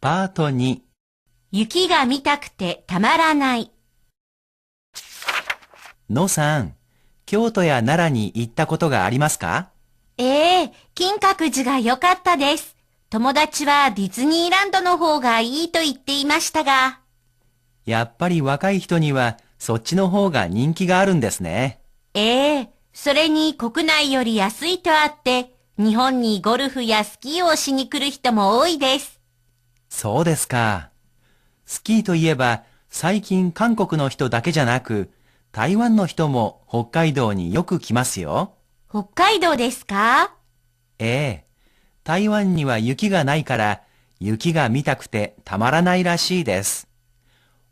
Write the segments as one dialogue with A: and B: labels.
A: パート2、
B: 雪が見たくてたまらない。
A: のさん、京都や奈良に行ったことがありますか？
B: 金閣寺が良かったです。友達はディズニーランドの方がいいと言っていましたが。
A: やっぱり若い人にはそっちの方が人気があるんですね。
B: それに国内より安いとあって、日本にゴルフやスキーをしに来る人も多いです。
A: そうですか。スキーといえば最近韓国の人だけじゃなく、台湾の人も北海道によく来ますよ。
B: 北海道ですか？
A: 台湾には雪がないから雪が見たくてたまらないらしいです。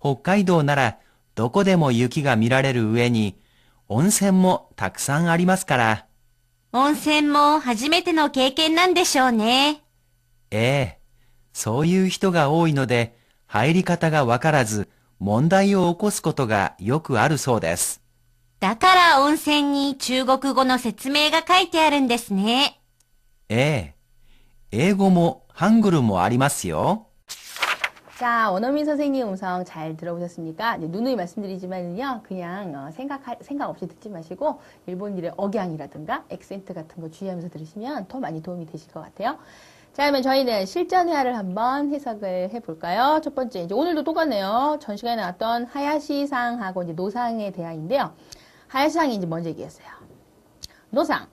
A: 北海道ならどこでも雪が見られる上に温泉もたくさんありますから。
B: 温泉も初めての経験なんでしょうね。
A: そういう人が多いので入り方がわからず問題を起こすことがよくあるそうです。
B: だから温泉に中国語の説明が書いてあるんですね。
A: 英語もハングルもありますよ。
C: 자, 원어민 선생님 음성 잘 들어보셨습니까? 이제 누누이 말씀드리지만요, 그냥 생각 없이 듣지 마시고 일본인의 억양이라든가 액센트 같은 거 주의하면서 들으시면 더 많이 도움이 되실 것 같아요. 자, 그러면 저희는 실전 회화를 한번 해석을 해볼까요? 첫 번째, 이제 오늘도 똑같네요. 전 시간에 나왔던 하야시상하고 이제 노상의 대화인데요. 하야시상이 이제 먼저 얘기했어요. 노상,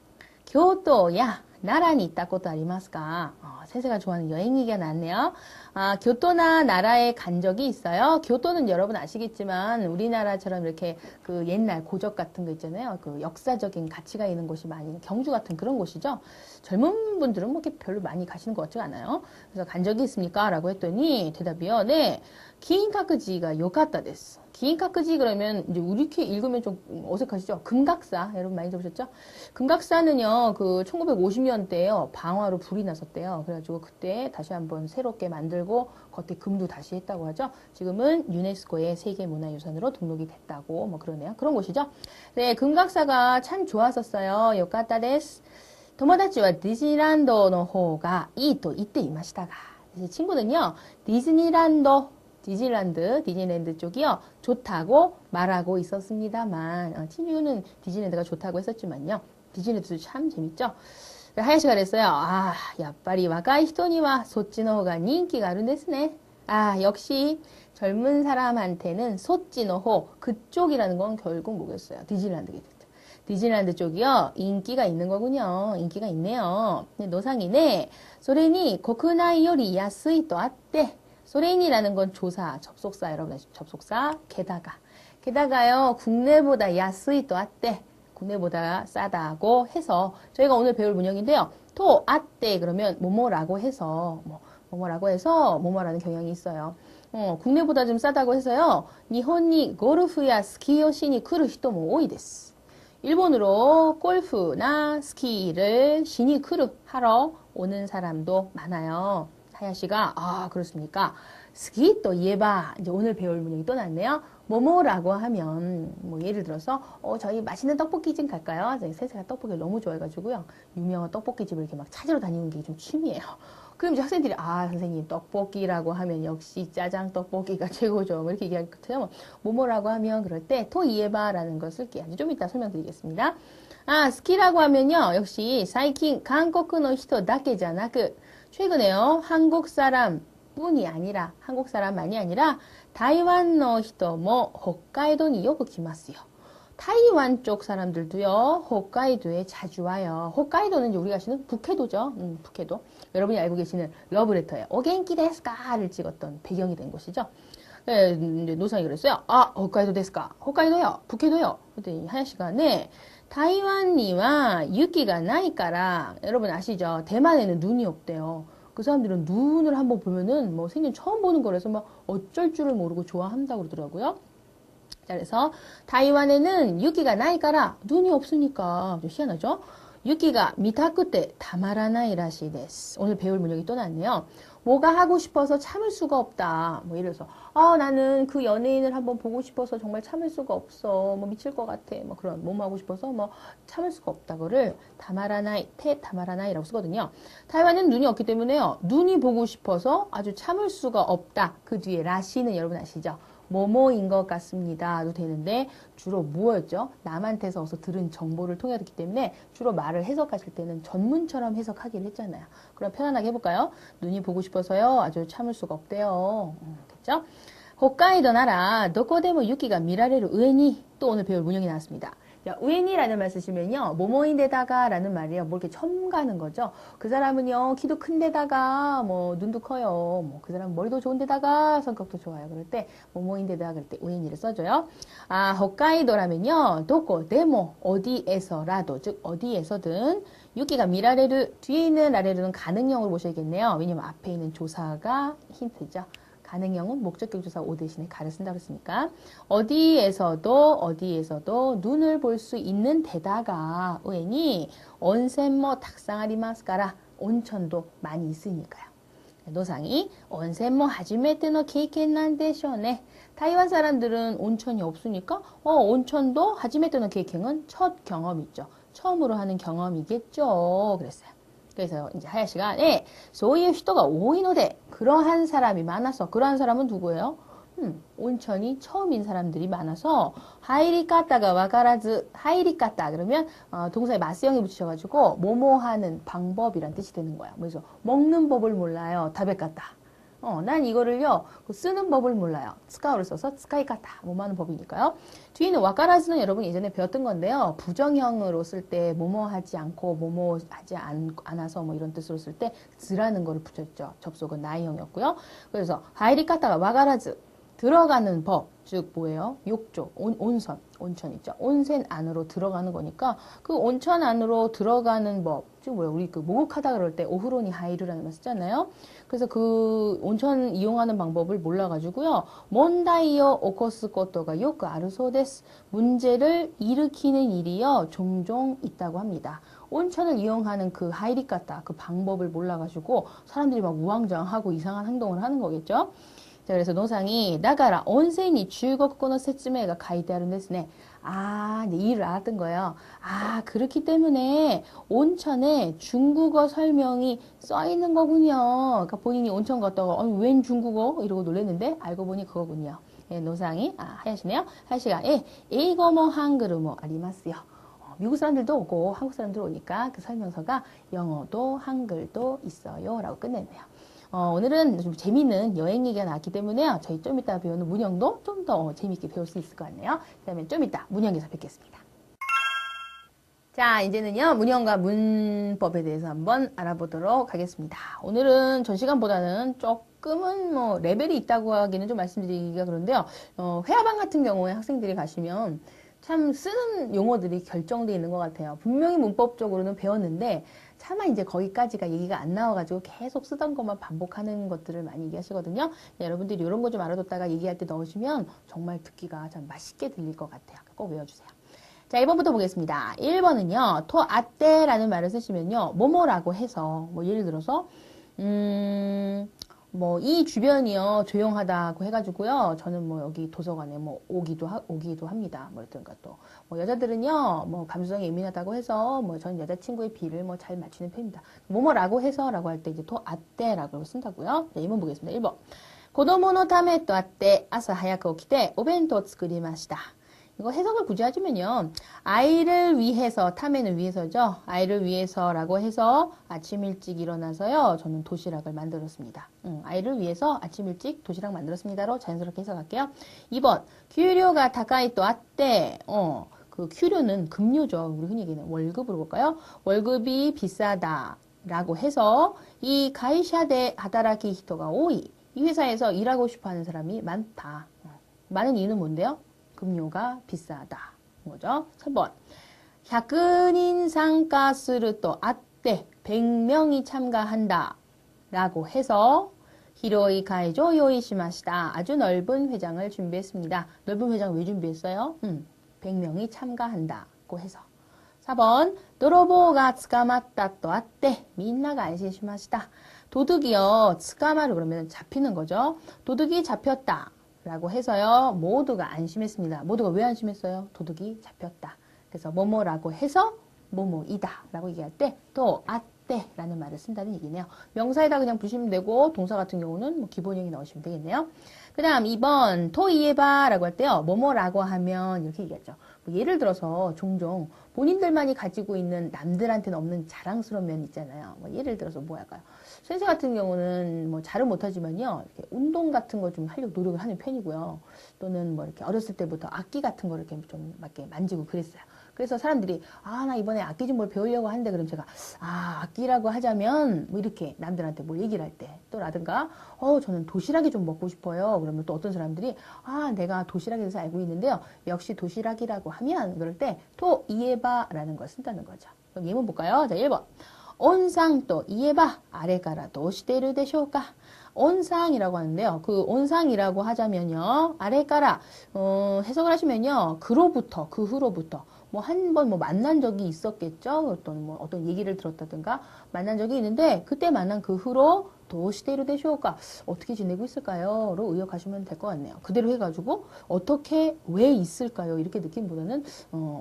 C: 교토야 나라니 있다 것도 아리마스까? 세세가 좋아하는 여행 얘기가 나왔네요. 교토나 나라에 간 적이 있어요. 교토는 여러분 아시겠지만 우리나라처럼 이렇게 그 옛날 고적 같은 거 있잖아요. 그 역사적인 가치가 있는 곳이 많이 경주 같은 그런 곳이죠. 젊은 분들은 뭐 이렇게 별로 많이 가시는 것 같지가 않아요. 그래서 간 적이 있습니까? 라고 했더니 대답이요. 네. 기인카크지가 요카타 데스. 기인카크지 그러면 이제 이렇게 읽으면 좀 어색하시죠? 금각사 여러분 많이 들으셨죠? 금각사는요 그 1950년대에요 방화로 불이 났었대요. 그래가지고 그때 다시 한번 새롭게 만들고 겉에 금도 다시 했다고 하죠. 지금은 유네스코의 세계문화유산으로 등록이 됐다고 뭐 그러네요. 그런 곳이죠. 네, 금각사가 참 좋았었어요. 요카타 데스. 友達は 디즈니랜드의 호가 이또 이때 이마시다가 친구는요 디즈니랜드 쪽이요 좋다고 말하고 있었습니다만 친구는 디즈니랜드가 좋다고 했었지만요 디즈니랜드도 참 재밌죠. 하야시가 그랬어요. 야빠리 와가이 히토니와 소찌노호가 인기가 아른데스네. 역시 젊은 사람한테는 소찌노호 그쪽이라는 건 결국 뭐겠어요? 디즈니랜드겠죠. 디즈니랜드 쪽이요 인기가 있는 거군요. 인기가 있네요. 노상이네. 소레니 고쿠나이 요리 야스이 또 아떼. 소렌이라는 건 조사, 접속사, 여러분 아시죠? 접속사, 게다가요, 국내보다 야스이 또 아떼, 국내보다 싸다고 해서, 저희가 오늘 배울 문형인데요, 또 아떼, 그러면 뭐뭐라고 해서, 뭐뭐라는 경향이 있어요. 국내보다 좀 싸다고 해서요, 니혼니 고르프야 스키요시니 크루 히토모 오이 데스. 일본으로 골프나 스키를 시니 크루 하러 오는 사람도 많아요. 하야시가 그렇습니까? 스키 또 이에바 이제 오늘 배울 문형이 또 났네요. 뭐뭐라고 하면 뭐 예를 들어서 저희 맛있는 떡볶이 집 갈까요? 저희 세세가 떡볶이를 너무 좋아해가지고요 유명한 떡볶이집을 이렇게 막 찾으러 다니는 게 좀 취미예요. 그럼 이제 학생들이 선생님 떡볶이라고 하면 역시 짜장 떡볶이가 최고죠. 뭐 이렇게 얘기할 것 같아요. 뭐뭐라고 하면 그럴 때 토 이에바라는 걸 쓸게요. 좀 이따 설명드리겠습니다. 스키라고 하면요 역시 사이킨 한국의 히토 다케잖아그 최근에요 한국 사람뿐이 아니라 한국 사람만이 아니라 타이완의 히토모 홋카이도니 요구 기마스요. 타이완 쪽 사람들도요 홋카이도에 자주 와요. 홋카이도는 이제 우리가 아시는 북해도죠. 북해도. 여러분이 알고 계시는 러브레터에 오겐키 데스까를 찍었던 배경이 된 곳이죠. 네, 이제 노상이 그랬어요. 홋카이도 데스까? 홋카이도요. 북해도요. 그랬더니 하야시가 네. 타이완니와 유기가 나이까라 여러분 아시죠? 대만에는 눈이 없대요. 그 사람들은 눈을 한번 보면은 뭐 생전 처음 보는 거라서 막 어쩔 줄을 모르고 좋아한다고 그러더라고요. 자, 그래서 타이완에는 유기가 나이까라 눈이 없으니까 좀 희한하죠? 유키가 미타쿠테 타마라나이 라시 데스. 오늘 배울 문역이 또 났네요. 뭐가 하고 싶어서 참을 수가 없다. 뭐 예를 들어서 나는 그 연예인을 한번 보고 싶어서 정말 참을 수가 없어. 뭐 미칠 것 같아. 뭐 그런 뭐뭐 하고 싶어서 뭐 참을 수가 없다고를 타마라나이, 테 타마라나이라고 쓰거든요. 타이완은 눈이 없기 때문에요. 눈이 보고 싶어서 아주 참을 수가 없다. 그 뒤에 라시는 여러분 아시죠? 뭐뭐인 것 같습니다도 되는데 주로 뭐였죠? 남한테서 어서 들은 정보를 통해 듣기 때문에 주로 말을 해석하실 때는 전문처럼 해석하기를 했잖아요. 그럼 편안하게 해볼까요? 눈이 보고 싶어서요. 아주 참을 수가 없대요. 그렇죠? 홋카이도 나라 도코데모 유키가 미라레루 우에니 또 오늘 배울 문형이 나왔습니다. 자, 우에니라는 말 쓰시면요. 뭐뭐인데다가 라는 말이에요. 뭐 이렇게 첨가하는 거죠. 그 사람은요. 키도 큰데다가 뭐 눈도 커요. 뭐 그 사람은 머리도 좋은데다가 성격도 좋아요. 그럴 때 뭐뭐인데다가 그럴 때 우에니를 써줘요. 홋카이도라면요. 도코 데모 어디에서라도 즉 어디에서든 유키가 미라레르 뒤에 있는 라레르는 가능형으로 보셔야겠네요. 왜냐면 앞에 있는 조사가 힌트죠. 가능형은 목적격 조사 오 대신에 가를 쓴다고 했으니까 어디에서도 눈을 볼 수 있는 데다가 우엔이 온센모 탁상아리마스까라 온천도 많이 있으니까요. 노상이 온센모 하지메테노 케이켄난데쇼네. 타이완 사람들은 온천이 없으니까 온천도 하지메테노 케이켄은 첫 경험이죠. 처음으로 하는 경험이겠죠. 그랬어요. 그래서 이제 하야시가 소위의 히토가 오이노데 그러한 사람이 많아서 그러한 사람은 누구예요? 온천이 처음인 사람들이 많아서 하이리까따가 와가라즈 하이리까따 그러면 동사에 맞세형이 붙이셔가지고 뭐뭐 하는 방법이란 뜻이 되는 거야. 그래서 먹는 법을 몰라요. 다베까따. 난 이거를요 쓰는 법을 몰라요. 스카우를 써서 스카이까따 뭐뭐 하는 법이니까요. 뒤에는 와카라즈는 여러분 예전에 배웠던 건데요. 부정형으로 쓸 때 뭐뭐 하지 않고 뭐뭐 하지 않아서 뭐 이런 뜻으로 쓸 때 즈라는 거를 붙였죠. 접속은 나이형이었고요. 그래서 하이리까따가 와카라즈 들어가는 법, 즉 뭐예요? 욕조, 온선, 온천 있죠. 온센 안으로 들어가는 거니까 그 온천 안으로 들어가는 법, 즉 뭐예요? 우리 그 목욕하다 그럴 때 오후로니 하이르라는 말 쓰잖아요. 그래서 그 온천 이용하는 방법을 몰라가지고요. 몬다이오 오코스 것도가 요크 아르소데스 문제를 일으키는 일이요 종종 있다고 합니다. 온천을 이용하는 그 하이리까따 그 방법을 몰라가지고 사람들이 막 우왕좌왕하고 이상한 행동을 하는 거겠죠. 자, 그래서 노상이 나가라 온센이 중국어의説明가 書いてあるんですね. 이제 이 일을 알았던 거예요. 그렇기 때문에 온천에 중국어 설명이 써 있는 거군요. 그러니까 본인이 온천 갔다가 웬 중국어? 이러고 놀랐는데 알고 보니 그거군요. 노상이 하야시네요. 하야시가 에이거모 한글모 아리마스요. 미국 사람들도 오고 한국 사람들 오니까 그 설명서가 영어도 한글도 있어요. 라고 끝냈네요. 오늘은 좀 재미있는 여행 얘기가 나왔기 때문에요. 저희 좀 이따 배우는 문형도 좀 더 재미있게 배울 수 있을 것 같네요. 그러면 좀 이따 문형에서 뵙겠습니다. 자, 이제는요, 문형과 문법에 대해서 한번 알아보도록 하겠습니다. 오늘은 전 시간보다는 조금은 뭐 레벨이 있다고 하기는 좀 말씀드리기가 그런데요. 회화방 같은 경우에 학생들이 가시면 참 쓰는 용어들이 결정되어 있는 것 같아요. 분명히 문법적으로는 배웠는데 차마 이제 거기까지가 얘기가 안 나와가지고 계속 쓰던 것만 반복하는 것들을 많이 얘기하시거든요. 여러분들이 이런 거 좀 알아뒀다가 얘기할 때 넣으시면 정말 듣기가 참 맛있게 들릴 것 같아요. 꼭 외워주세요. 자, 1번부터 보겠습니다. 1번은요. 토 아떼라는 말을 쓰시면요. 뭐뭐라고 해서 뭐 예를 들어서 뭐 이 주변이요 조용하다고 해가지고요 저는 뭐 여기 도서관에 뭐 오기도 합니다. 뭐 그러니까 또 뭐 여자들은요 뭐 감수성이 예민하다고 해서 뭐 전 여자친구의 비를 뭐 잘 맞추는 편입니다. 뭐뭐라고 해서라고 할 때 이제 또 아떼라고 쓴다고요. 네, 2번 보겠습니다. 1번 고도모노 타메 또 아떼 아사 하야쿠 오키테 오벤토 츠쿠리마시다. 이거 해석을 굳이 하자면요. 아이를 위해서, 타메는 위해서죠. 아이를 위해서라고 해서 아침 일찍 일어나서요. 저는 도시락을 만들었습니다. 아이를 위해서 아침 일찍 도시락 만들었습니다로 자연스럽게 해석할게요. 2번, 규료가 다카이 또 아떼. 그 규료는 급료죠. 우리 흔히 얘기하는 월급으로 볼까요? 월급이 비싸다라고 해서 이 가이샤데 하다라키 히토가 오이. 이 회사에서 일하고 싶어 하는 사람이 많다. 많은 이유는 뭔데요? 급료가 비싸다. 뭐죠? 3번. 100인参加すると 아떼 100명이 참가한다. 라고 해서 히로이 가이조 요이시마시다. 아주 넓은 회장을 준비했습니다. 넓은 회장 왜 준비했어요? 100명이 참가한다고 해서. 4번, 泥棒が 捕まった 또 아tte, 민나가 안심시마시다. 도둑이요, 捕まる 그러면 잡히는 거죠. 도둑이 잡혔다. 라고 해서요, 모두가 안심했습니다. 모두가 왜 안심했어요? 도둑이 잡혔다. 그래서 뭐뭐라고 해서 뭐뭐이다. 라고 얘기할 때, 또 아tte 라는 말을 쓴다는 얘기네요. 명사에다 그냥 부시면 되고, 동사 같은 경우는 뭐 기본형이 넣으시면 되겠네요. 그 다음 2번, 토이에바 라고 할 때요, 뭐뭐라고 하면 이렇게 얘기하죠. 뭐 예를 들어서 종종 본인들만이 가지고 있는 남들한테는 없는 자랑스러운 면 있잖아요. 뭐 예를 들어서 뭐 할까요? 선생 같은 경우는 뭐 잘은 못하지만요, 이렇게 운동 같은 거 좀 하려고 노력을 하는 편이고요. 또는 뭐 이렇게 어렸을 때부터 악기 같은 거 이렇게 좀 이렇게 만지고 그랬어요. 그래서 사람들이 나 이번에 악기 좀 뭘 배우려고 하는데 그럼 제가 악기라고 하자면 뭐 이렇게 남들한테 뭘 얘기를 할 때 또 라든가 저는 도시락이 좀 먹고 싶어요. 그러면 또 어떤 사람들이 내가 도시락에 대해서 알고 있는데요. 역시 도시락이라고 하면 그럴 때 토 이에바라는 걸 쓴다는 거죠. 그럼 예문 볼까요? 자, 1번. 온상 또 이에바 아래가라 도시대를 되쇼까. 온상이라고 하는데요. 그 온상이라고 하자면요. 아래가라 해석을 하시면요. 그로부터 그 후로부터 뭐 한 번 뭐 만난 적이 있었겠죠. 어떤 얘기를 들었다든가 만난 적이 있는데 그때 만난 그 후로 도시대로 되쇼까 어떻게 지내고 있을까요?로 의역하시면 될 것 같네요. 그대로 해가지고 어떻게 왜 있을까요? 이렇게 느낌보다는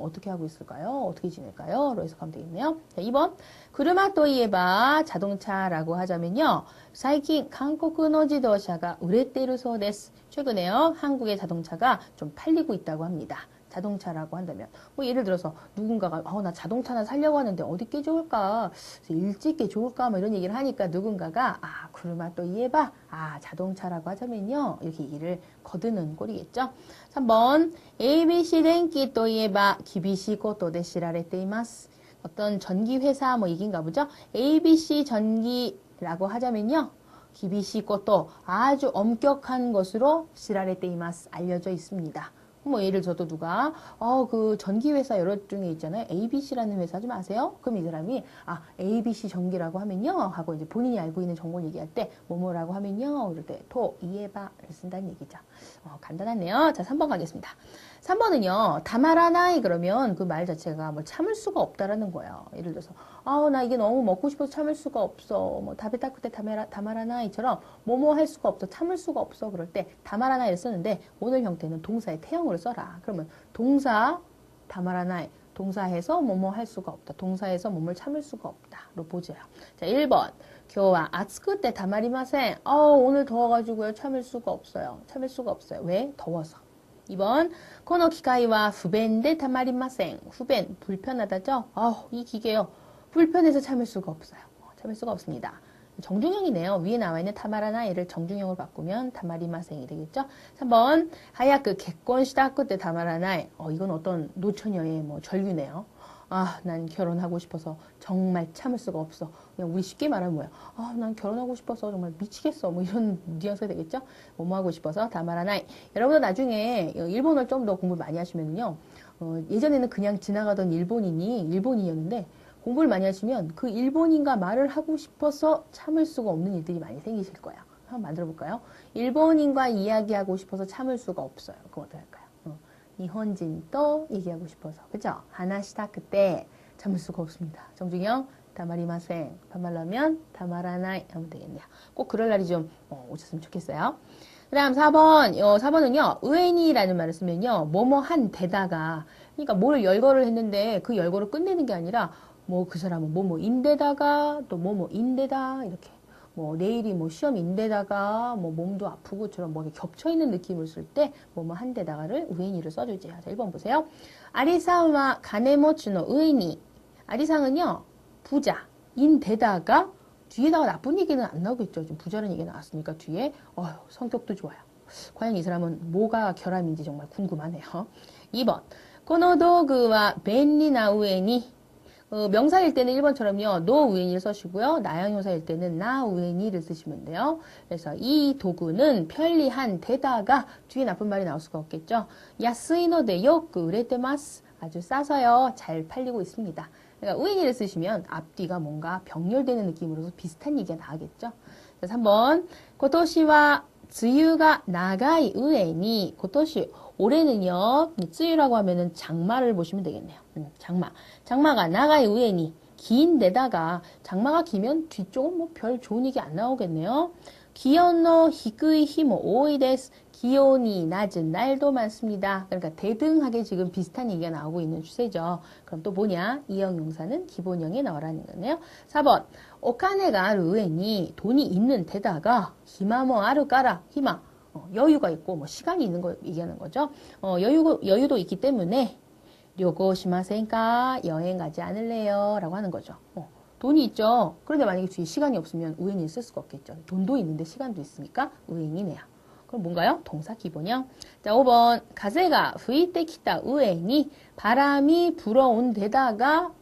C: 어떻게 하고 있을까요? 어떻게 지낼까요?로 해석하면 되겠네요. 자, 2번 그르마 또 이에바 자동차라고 하자면요. 사이킨 한국의 지도차가 우레테르 소데스 최근에요. 한국의 자동차가 좀 팔리고 있다고 합니다. 자동차라고 한다면 뭐 예를 들어서 누군가가 나 자동차나 사려고 하는데 어디 게 좋을까 일찍 게 좋을까 뭐 이런 얘기를 하니까 누군가가 그러면 또 이해봐 자동차라고 하자면요 이렇게 얘기를 거드는 꼴이겠죠. 3번 ABC電気といえば厳しいことで知られています. 어떤 전기 회사 뭐 얘기인가 보죠. ABC 전기라고 하자면요厳しいこと 아주 엄격한 것으로 知られています. 알려져 있습니다. 뭐 예를 들어도 누가 그 전기회사 여러 중에 있잖아요. ABC라는 회사 좀 아세요? 그럼 이 사람이 ABC 전기라고 하면요 하고 이제 본인이 알고 있는 정보를 얘기할 때 뭐뭐라고 하면요 이럴 때 토 이에바를 쓴다는 얘기죠. 간단하네요. 자, 3번 가겠습니다. 3번은요 다마라나이 그러면 그 말 자체가 뭐 참을 수가 없다라는 거예요. 예를 들어서 나 이게 너무 먹고 싶어서 참을 수가 없어. 뭐 다베타쿠테 다마라나이처럼 뭐뭐 할 수가 없어. 참을 수가 없어. 그럴 때 다마라나이를 쓰는데 오늘 형태는 동사의 태형으로 써라. 그러면 동사 다마라나이 동사해서 뭐뭐 할 수가 없다. 동사해서 뭐뭘 참을 수가 없다로 보죠. 자, 1번. 교와 아츠쿠테 다마리마센. 오늘 더워가지고요. 참을 수가 없어요. 참을 수가 없어요. 왜? 더워서. 2번. 코노 기카이와 후벤데 다마리마센. 후벤 불편하다죠? 이 기계요. 불편해서 참을 수가 없어요. 참을 수가 없습니다. 정중형이네요. 위에 나와 있는 타마라나이를 정중형으로 바꾸면 다마리마생이 되겠죠. 3번 하야크 객권시다크 때 다마라나이. 이건 어떤 노처녀의 뭐 전류네요. 난 결혼하고 싶어서 정말 참을 수가 없어. 그냥 우리 쉽게 말하면 뭐야? 난 결혼하고 싶어서 정말 미치겠어. 뭐 이런 뉘앙스가 되겠죠. 뭐뭐 하고 싶어서 다마라나이. 여러분도 나중에 일본어를 좀 더 공부 많이 하시면요. 예전에는 그냥 지나가던 일본인이었는데 공부를 많이 하시면 그 일본인과 말을 하고 싶어서 참을 수가 없는 일들이 많이 생기실 거예요. 한번 만들어 볼까요? 일본인과 이야기하고 싶어서 참을 수가 없어요. 그럼 어떻게 할까요? 일본인도 얘기하고 싶어서. 그죠? 하나시다 그때 참을 수가 없습니다. 정중형 다마리마생. 반말로 하면 다마라나이 하면 되겠네요. 꼭 그럴 날이 좀 오셨으면 좋겠어요. 그 다음 4번. 4번은요. 의엔이라는 말을 쓰면요. 뭐뭐 한 데다가 그러니까 뭘 열거를 했는데 그 열거를 끝내는 게 아니라 뭐 그 사람은 뭐뭐인데다가 또 뭐뭐인데다 이렇게 뭐 내일이 뭐 시험인데다가 뭐 몸도 아프고처럼 뭐 이렇게 겹쳐 있는 느낌을 쓸 때 뭐뭐 한데다가를 우에니를 써주지. 자, 1번 보세요. 아리상와 가네모츠노 우에니. 아리상은요 부자인데다가 뒤에다가 나쁜 얘기는 안 나오겠죠. 좀 부자라는 얘기 나왔으니까 뒤에 성격도 좋아요. 과연 이 사람은 뭐가 결함인지 정말 궁금하네요. 2번. 코노도그와 벤리나 우에니. 명사일 때는 1번처럼요. 노 우에니를 써주시고요. 나형용사일 때는 나 우에니를 쓰시면 돼요. 그래서 이 도구는 편리한 데다가 뒤에 나쁜 말이 나올 수가 없겠죠. 야스이노데 요크 우레테마스. 아주 싸서요. 잘 팔리고 있습니다. 그러니까 우에니를 쓰시면 앞뒤가 뭔가 병렬되는 느낌으로서 비슷한 얘기가 나오겠죠. 자, 3번. 고토시와 쯔유가 나가이 우에니 고토시 올해는요. 쯔유라고 하면은 장마를 보시면 되겠네요. 장마. 장마가 나가이 우에니 긴 데다가 장마가 기면 뒤쪽은 뭐 별 좋은 얘기 안 나오겠네요. 기온의 히쿠이 히모 오이 데스. 기온이 낮은 날도 많습니다. 그러니까 대등하게 지금 비슷한 얘기가 나오고 있는 추세죠. 그럼 또 뭐냐? 이형용사는 기본형에 나오라는 거네요. 4번. 오카네가 아루 우에니 돈이 있는 데다가 히마모 아루 까라. 히마. 여유가 있고 뭐 시간이 있는 거 얘기하는 거죠. 여유도 있기 때문에 료고시마센까 여행 가지 않을래요? 라고 하는 거죠. 돈이 있죠. 그런데 만약에 뒤에 시간이 없으면 우엔이 쓸 수가 없겠죠. 돈도 있는데 시간도 있으니까 우엔이네요. 그럼 뭔가요? 동사 기본형. 자, 5번. 가세가 후이테키타 우엔이 바람이 불어온 데다가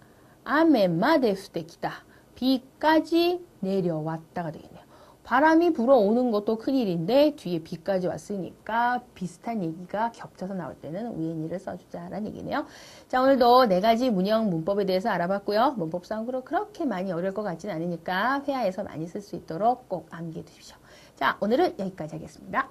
C: 아메마데 후테키타 비까지 내려왔다가 되겠네요. 바람이 불어오는 것도 큰일인데 뒤에 비까지 왔으니까 비슷한 얘기가 겹쳐서 나올 때는 우엔이를 써주자라는 얘기네요. 자, 오늘도 4가지 문형 문법에 대해서 알아봤고요. 문법상으로 그렇게 많이 어려울 것 같지는 않으니까 회화에서 많이 쓸 수 있도록 꼭 암기해 두십시오. 자, 오늘은 여기까지 하겠습니다.